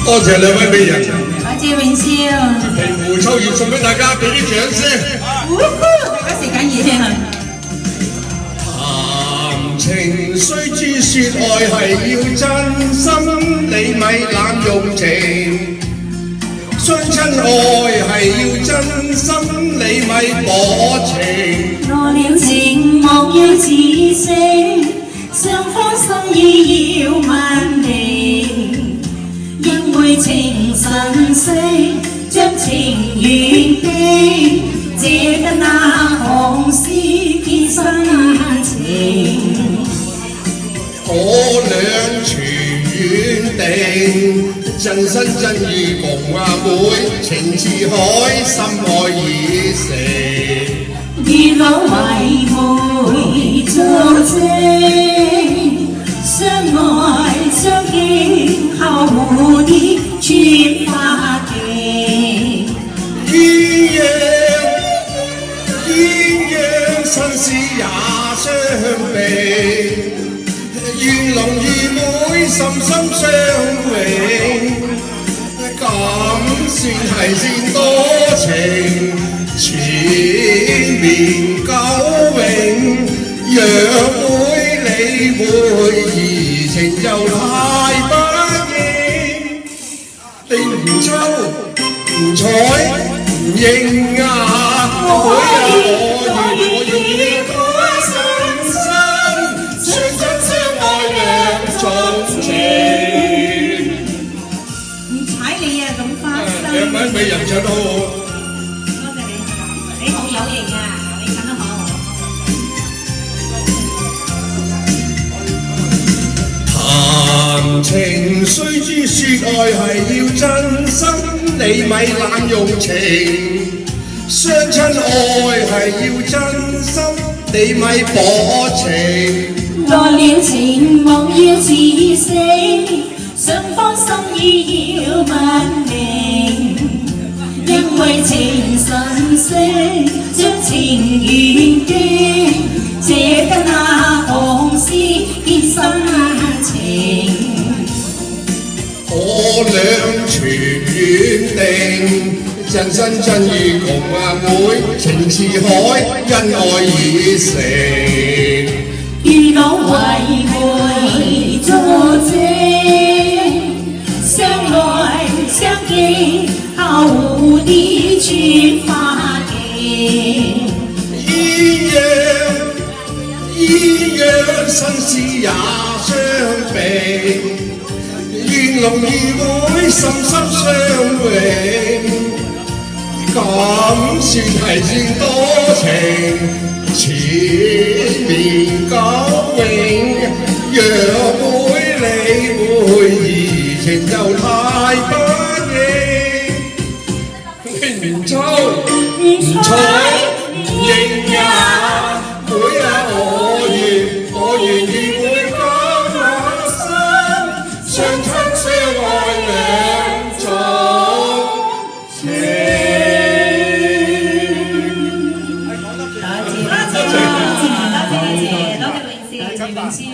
多謝兩位美人，多謝榮少。平湖秋月送俾大家，俾啲掌聲。大家食緊嘢啊！談情須知説愛係要真心，你咪濫用情。相親愛係要真心，你咪薄情。落了情莫要自省，雙方心意要問明，因為情神色將情緣定，借得那行詩見深情。我倆全緣定，真心真意共阿妹，情似海，心愛已成。與老為媒作證，相愛相敬後蝴蝶穿花徑。鴛鴦生死也相避，願龍與妹深深相永。咁算係善多情，纏綿久永。若會理會移情就太不應，你唔抽唔睬唔應啊！我願深深相親相愛兩種情。唔踩你啊，咁花心。兩位美人唱得好好。多謝你，你好有型啊，你唱得好。談情須知説愛係要真心，你咪濫用情。相親愛係要真心，你咪薄情。落了情莫要自省，雙方心意要問明，因為情神色將情緣經，借得那行詩見深情。我倆全緣定，真心真意共阿妹，情似海，因愛已成。與老為媒作證，相愛相敬後蝴蝶穿花徑。鴛鴦生死也相避，願龍與妹深深相永。咁算係善多情，纏綿久永。若會理會移情就太不應，你唔抽唔睬唔應。